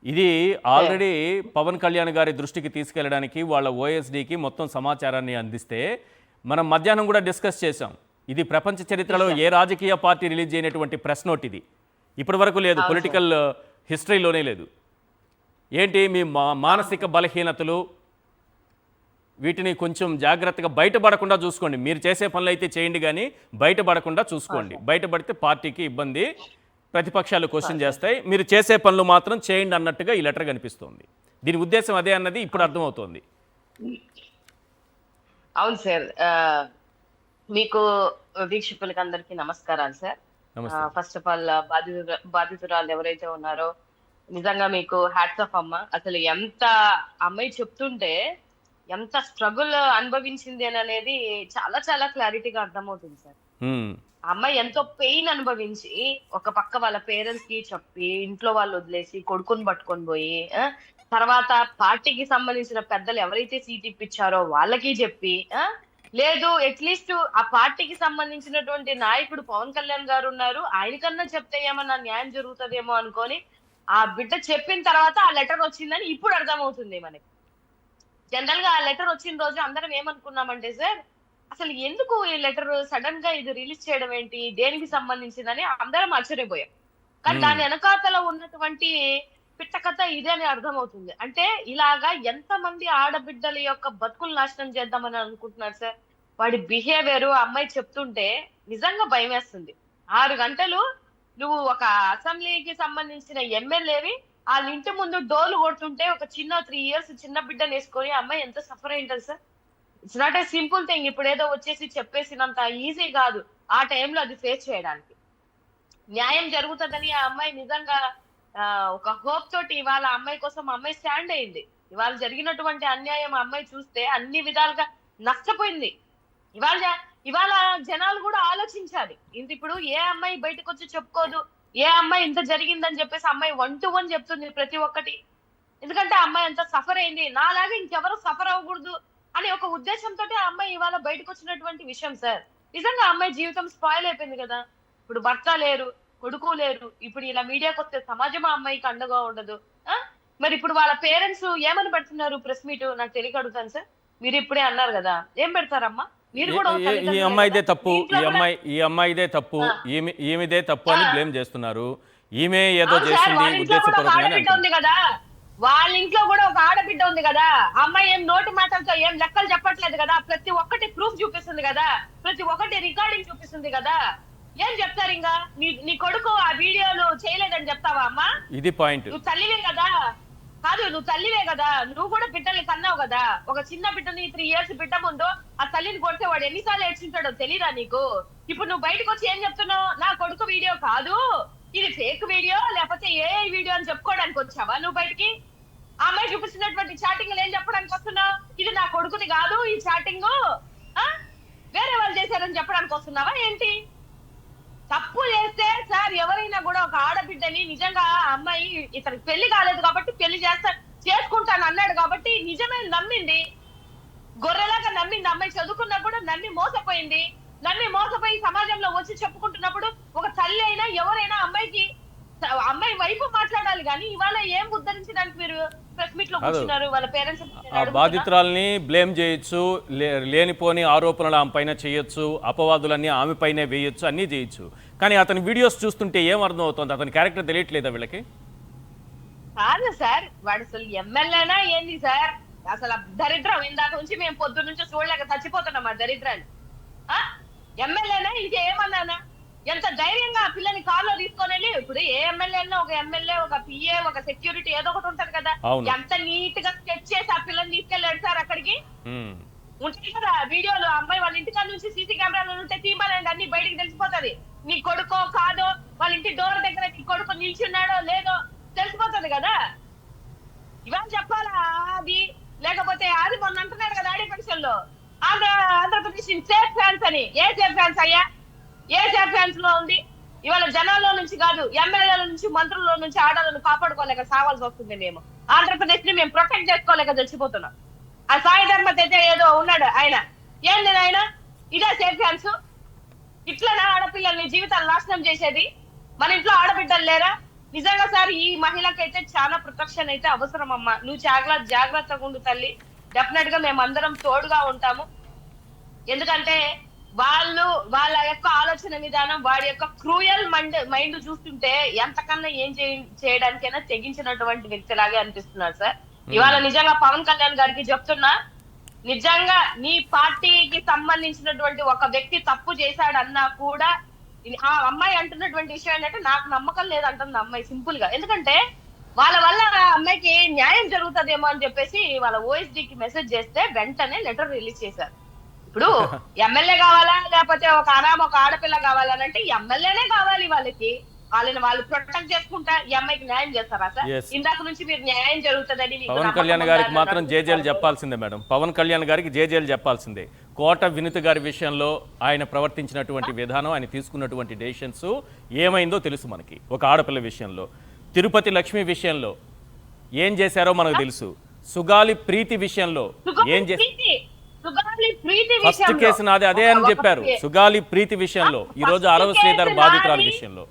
ఇది ఆల్రెడీ పవన్ కళ్యాణ్ గారి దృష్టికి తీసుకెళ్ళడానికి వాళ్ళ ఓఎస్డీకి మొత్తం సమాచారాన్ని అందిస్తే మనం మధ్యాహ్నం కూడా డిస్కస్ చేశాం. ఇది ప్రపంచ చరిత్రలో ఏ రాజకీయ పార్టీ రిలీజ్ చేయనటువంటి ప్రెస్ నోట్ ఇది. ఇప్పటి వరకు లేదు, పొలిటికల్ హిస్టరీలోనే లేదు. ఏంటి మీ మానసిక బలహీనతలు, వీటిని కొంచెం జాగ్రత్తగా బయటపడకుండా చూసుకోండి. మీరు చేసే పనులు అయితే చేయండి, కానీ బయటపడకుండా చూసుకోండి. బయటపడితే పార్టీకి ఇబ్బంది, ప్రతిపక్షాలు క్వశ్చన్ చేస్తాయి. మీరు చేసే పనులు మాత్రం చేయండి అన్నట్టుగా ఈ లెటర్ కనిపిస్తోంది. దీని ఉద్దేశం అదే అన్నది ఇప్పుడు అర్థమవుతోంది. అవును సార్. మీకు వీక్షకులకి అందరికీ నమస్కారాలు సార్. ఫస్ట్ ఆఫ్ ఆల్ బాధితురాలు ఎవరైతే ఉన్నారో నిజంగా మీకు హ్యాట్స్ ఆఫ్ అమ్మ. అసలు ఎంత అమ్మాయి చెప్తుంటే ఎంత స్ట్రగుల్ అనుభవించింది అని అనేది చాలా చాలా క్లారిటీగా అర్థమవుతుంది సార్. అమ్మాయి ఎంతో పెయిన్ అనుభవించి ఒక పక్క వాళ్ళ పేరెంట్స్ కి చెప్పి ఇంట్లో వాళ్ళు వదిలేసి కొడుకుని పట్టుకొని పోయి తర్వాత పార్టీకి సంబంధించిన పెద్దలు ఎవరైతే సీట్ ఇప్పించారో వాళ్ళకి చెప్పి లేదు అట్లీస్ట్ ఆ పార్టీకి సంబంధించినటువంటి నాయకుడు పవన్ కళ్యాణ్ గారు ఉన్నారు, ఆయనకన్నా చెప్తే ఏమన్నా న్యాయం జరుగుతుందేమో అనుకొని ఆ బిడ్డ చెప్పిన తర్వాత ఆ లెటర్ వచ్చిందని ఇప్పుడు అర్థమవుతుంది మనకి. జనరల్ గా ఆ లెటర్ వచ్చిన రోజు అందరం ఏమనుకున్నామంటే సార్, అసలు ఎందుకు ఈ లెటర్ సడన్ గా ఇది రిలీజ్ చేయడం ఏంటి, దేనికి సంబంధించిందని అందరం ఆశ్చర్యపోయాం. కానీ దాని వెనకాతల ఉన్నటువంటి పిట్టకథ ఇదే అని అర్థమవుతుంది. అంటే ఇలాగా ఎంతమంది ఆడబిడ్డల యొక్క బతుకులు నాశనం చేద్దామని అనుకుంటున్నారు సార్. వాడి బిహేవియర్ అమ్మాయి చెప్తుంటే నిజంగా భయం వేస్తుంది. 6 గంటలు నువ్వు ఒక అసెంబ్లీకి సంబంధించిన ఎమ్మెల్యేవి వాళ్ళ ఇంటి ముందు డోర్లు కొడుతుంటే ఒక చిన్న 3 years చిన్న బిడ్డను వేసుకొని అమ్మాయి ఎంత సఫర్ అయింటారు sir. It's not a simple thing. ఇప్పుడు ఏదో వచ్చేసి చెప్పేసినంత ఈజీ కాదు ఆ టైంలో అది ఫేస్ చేయడానికి. న్యాయం జరుగుతుందని ఆ అమ్మాయి నిజంగా ఒక హోప్ తోటి ఇవాళ అమ్మాయి కోసం అమ్మాయి స్టాండ్ అయింది. ఇవాళ జరిగినటువంటి అన్యాయం అమ్మాయి చూస్తే అన్ని విధాలుగా నష్టపోయింది. ఇవాళ జనాలు కూడా ఆలోచించాలి. ఇప్పుడు ఏ అమ్మాయి బయటకు వచ్చి చెప్పుకోదు, ఏ అమ్మాయి ఇంత జరిగిందని చెప్పేసి అమ్మాయి 1 to 1 చెప్తుంది ప్రతి ఒక్కటి. ఎందుకంటే అమ్మాయి అంత సఫర్ అయింది, నాలాగా ఇంకెవరు సఫర్ అవ్వకూడదు అనే ఒక ఉద్దేశంతో ఆ అమ్మాయి ఇవాళ బయటకు వచ్చినటువంటి విషయం సార్. నిజంగా అమ్మాయి జీవితం స్పాయిల్ అయిపోయింది కదా. ఇప్పుడు భర్త లేరు, కొడుకు లేరు. ఇప్పుడు ఇలా మీడియాకి వస్తే సమాజం ఆ అమ్మాయికి అండగా ఉండదు. మరి ఇప్పుడు వాళ్ళ పేరెంట్స్ ఏమని పెడుతున్నారు ప్రెస్ మీట్ నాకు తెలియక అడుగుతాను సార్. మీరు ఇప్పుడే అన్నారు కదా, ఏం పెడతారమ్మా మీరు కూడా? ఈ అమ్మాయిదే తప్పు, ఈ అమ్మాయిదే తప్పు, ఈమెదే తప్పు అని బ్లేమ్ చేస్తున్నారు. ఈమె ఏదో చేసింది ఉద్దేశపూర్వకంగా ఉంది కదా, వాళ్ళ ఇంట్లో కూడా ఒక ఆడబిడ్డ ఉంది కదా. అమ్మాయి ఏం నోటి మాటలతో ఏం లెక్కలు చెప్పట్లేదు కదా, ప్రతి ఒక్కటి ప్రూఫ్ చూపిస్తుంది కదా, ప్రతి ఒక్కటి రికార్డింగ్ చూపిస్తుంది కదా. ఏం చెప్తారు ఇంకా? నీ కొడుకు ఆ వీడియోలు చేయలేదని చెప్తావా అమ్మా? ఇది పాయింట్. నువ్వు తల్లివే కదా, కాదు నువ్వు తల్లివే కదా, నువ్వు కూడా బిడ్డల్ని కన్నావు కదా. ఒక చిన్న బిడ్డని 3 years బిడ్డ ముందు ఆ తల్లిని కొడితే వాడు ఎన్నిసార్లు ఏడ్చింటాడో తెలీదా నీకు? ఇప్పుడు నువ్వు బయటకు వచ్చి ఏం చెప్తున్నావు? నా కొడుకు వీడియో కాదు, ఇది ఫేక్ వీడియో లేకపోతే ఏ వీడియో అని చెప్పుకోవడానికి వచ్చావా నువ్వు బయటికి? ఆ అమ్మాయి చూపిస్తున్నటువంటి చాటింగ్ ఏం చెప్పడానికి వస్తున్నావు? ఇది నా కొడుకుని కాదు ఈ చాటింగ్, వేరే వాళ్ళు చేశారని చెప్పడానికి వస్తున్నావా ఏంటి? తప్పు చేస్తే సార్ ఎవరైనా కూడా ఒక ఆడబిడ్డని నిజంగా అమ్మాయి ఇతనికి పెళ్లి కాలేదు కాబట్టి పెళ్లి చేసుకుంటాను అన్నాడు కాబట్టి నిజమే నమ్మింది, గొర్రెలాగా నమ్మింది. అమ్మాయి చదువుకున్నా కూడా నమ్మి మోసపోయింది. నమ్మి మోసపోయి సమాజంలో వచ్చి చెప్పుకుంటున్నప్పుడు ఒక తల్లి అయినా ఎవరైనా అమ్మాయి వైపు మాట్లాడాలి. కానీ ఇవాళ ఏం ఉద్ధరించడానికి మీరు ప్రెస్ మీట్ లో కూర్చున్నారు? వాళ్ళ పేరెంట్స్ బాధితురాల్ని బ్లేమ్ చేయొచ్చు, లేనిపోని ఆరోపణలు ఆమె పైన చేయొచ్చు, అపవాదులన్నీ ఆమె పైనే వేయొచ్చు, అన్నీ చేయొచ్చు. కానీ అతని వీడియోస్ చూస్తుంటే ఏం అర్థం అవుతుంది? అతని క్యారెక్టర్ తెలియట్లేదా వీళ్ళకి? కాదు సార్, వాడు అసలు ఎమ్మెల్యేనా ఏంది సార్? అసలు దరిద్రం ఇందాక నుంచి మేము పొద్దు నుంచి చూడలేక చచ్చిపోతున్నాం ఆ దరిద్రాన్ని. ఎమ్మెల్యేనా ఇంకేమన్నానా? ఎంత ధైర్యంగా ఆ పిల్లని కారులో తీసుకొని వెళ్ళి, ఇప్పుడు ఏ ఎమ్మెల్యే ఒక ఎమ్మెల్యే ఒక పిఏ ఒక సెక్యూరిటీ ఏదో ఒకటి ఉంటది కదా, ఎంత నీట్ గా స్కెచ్ చేసి ఆ పిల్లని తీసుకెళ్ళాడు సార్ అక్కడికి. ఉంటాయి కదా వీడియోలు, అమ్మాయి వాళ్ళ ఇంటికాడ నుంచి సీసీ కెమెరాలు ఉంటే తీమాలండి అన్ని బయటికి తెలిసిపోతుంది. నీ కొడుకో కాదో, వాళ్ళ ఇంటి డోర్ దగ్గర నీ కొడుకు నిల్చున్నాడో లేదో తెలిసిపోతుంది కదా. ఇవాళ చెప్పాలా అది? లేకపోతే అది మొన్న అంటున్నాడు కదా ఆడి ఫంక్షన్ లో ఆంధ్రప్రదేశ్ సేఫ్ ఫ్యాన్స్ అని. ఏ సేఫ్ ఫ్యాన్స్ అయ్యా? ఏ సేఫ్ ఫ్యాన్స్ లో ఉంది? ఇవాళ జనాల్లో నుంచి కాదు, ఎమ్మెల్యేల నుంచి మంత్రుల నుంచి ఆడలను కాపాడుకోలేక సావాల్సి వస్తుంది. మేము ఆంధ్రప్రదేశ్ ని మేము ప్రొటెక్ట్ చేసుకోలేక చచ్చిపోతున్నాం. ఆ సాయి ధర్మత్ అయితే ఏదో ఉన్నాడు ఆయన, ఏంది ఆయన ఇదే సేఫ్ ఫ్యాన్స్? ఇట్లా ఆడపిల్లల్ని జీవితాలు నాశనం చేసేది? మన ఇంట్లో ఆడబిడ్డలు లేరా? నిజంగా సార్ ఈ మహిళకైతే చాలా ప్రొటెక్షన్ అయితే అవసరం అమ్మా. నువ్వు జాగ్రత్తగా ఉండు తల్లి. డెఫినెట్ గా మేమందరం తోడుగా ఉంటాము. ఎందుకంటే వాళ్ళ యొక్క ఆలోచన విధానం, వాడి యొక్క క్రూయల్ మైండ్ చూస్తుంటే ఎంతకన్నా ఏం చేయడానికైనా తెగించినటువంటి వ్యక్తిలాగే అనిపిస్తున్నారు సార్. ఇవాళ నిజంగా పవన్ కళ్యాణ్ గారికి చెప్తున్నా, నిజంగా నీ పార్టీకి సంబంధించినటువంటి ఒక వ్యక్తి తప్పు చేశాడన్నా కూడా ఆ అమ్మాయి అంటున్నటువంటి విషయం ఏంటంటే నాకు నమ్మకం లేదంటుంది అమ్మాయి సింపుల్ గా. ఎందుకంటే వాళ్ళ వల్ల ఆ అమ్మాయికి న్యాయం జరుగుతుందేమో అని చెప్పేసి వాళ్ళ ఓఎస్డీకి మెసేజ్ చేస్తే వెంటనే లెటర్ రిలీజ్ చేశారు. ఇప్పుడు ఎమ్మెల్యే కావాలా, లేకపోతే ఒక ఆడపిల్ల కావాలనంటే ఎమ్మెల్యేనే కావాలి వాళ్ళకి. వాళ్ళు ప్రొటెక్ట్ చేసుకుంటా ఈ అమ్మాయికి న్యాయం చేస్తారా సార్? ఇందాక నుంచి మీరు న్యాయం జరుగుతుందని పవన్ కళ్యాణ్ గారికి మాత్రం జేజేలు చెప్పాల్సిందే మేడం. పవన్ కళ్యాణ్ గారికి జేజేలు చెప్పాల్సిందే. కోట వినుత గారి విషయంలో ఆయన ప్రవర్తించినటువంటి విధానం, ఆయన తీసుకున్నటువంటి డెసిషన్స్ ఏమైందో తెలుసు మనకి. ఒక ఆడపిల్ల విషయంలో, తిరుపతి లక్ష్మి విషయంలో ఏం చేశారో మనకు తెలుసు. సుగాలి ప్రీతి విషయంలో ఏం ఫస్ట్ కేసు నాది అదే అని చెప్పారు. సుగాలి ప్రీతి విషయంలో ఈ రోజు అరవ శ్రీధర్ బాధితురాల విషయంలో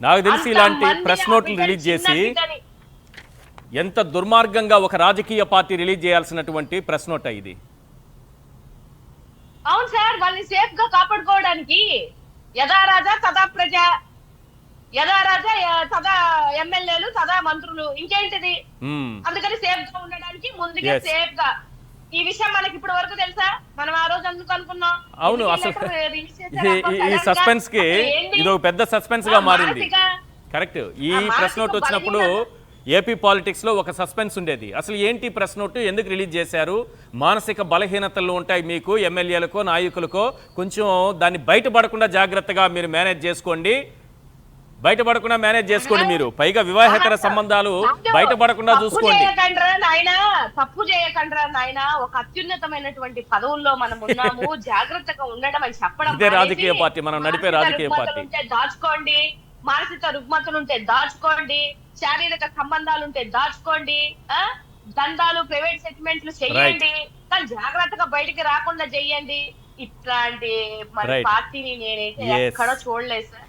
నాకు తెలిసి ఇలాంటి ప్రెస్ నోట్లు రిలీజ్ చేసి ఎంత దుర్మార్గంగా ఒక రాజకీయ పార్టీ రిలీజ్ చేయాల్సినటువంటి ప్రెస్ నోట్ ఇది. అవును సార్, వాళ్ళని సేఫ్ గా కాపాడుకోవడానికి యథా రాజా తదా ప్రజ, యథా రాజా తదా ఎమ్మెల్యేలు తదా మంత్రులు, ఇంకేంటిది. అందుకని సేఫ్ గా ఉండడానికి ముందుగా సేఫ్ గా. ఈ విషయం మనకి ఇప్పుడు వరకు తెలుసా? మనం ఆ రోజు అందుకు అనుకున్నాం. అవును, అసలు ఈ సస్పెన్స్ కి ఇది ఒక పెద్ద సస్పెన్స్ గా మారింది. కరెక్ట్. ఈ ప్రెస్ నోట్ వచ్చినప్పుడు ఏపీ పాలిటిక్స్ లో ఒక సస్పెన్స్ ఉండేది. అసలు ఏంటి ప్రెస్ నోట్, ఎందుకు రిలీజ్ చేశారు? మానసిక బలహీనతలు ఉంటాయి మీకు, ఎమ్మెల్యేలకో నాయకులకో, కొంచెం దాన్ని బయటపడకుండా జాగ్రత్తగా మీరు మేనేజ్ చేసుకోండి. మీరు పైగా వివాహేతర సంబంధాలు బయటపడకుండా చూసుకోండి. తప్పు చేయకండ్రా నాయన, ఒక అత్యున్నతమైనటువంటి పదవుల్లో మనం ఉన్నాము, జాగ్రత్తగా ఉండడం అని చెప్పడం. ఇదే రాజకీయ పార్టీ, మనం నడిపే రాజకీయ పార్టీ. దాచుకోండి, మానసిక రుగ్మతలు ఉంటే దాచుకోండి, శారీరక సంబంధాలు ఉంటే దాచుకోండి, దందాలు ప్రైవేట్ సెటిల్మెంట్లు చెయ్యండి, కానీ జాగ్రత్తగా బయటికి రాకుండా చెయ్యండి. ఇట్లాంటి మన పార్టీని నేనైతే ఎక్కడ చూడలేదు సార్.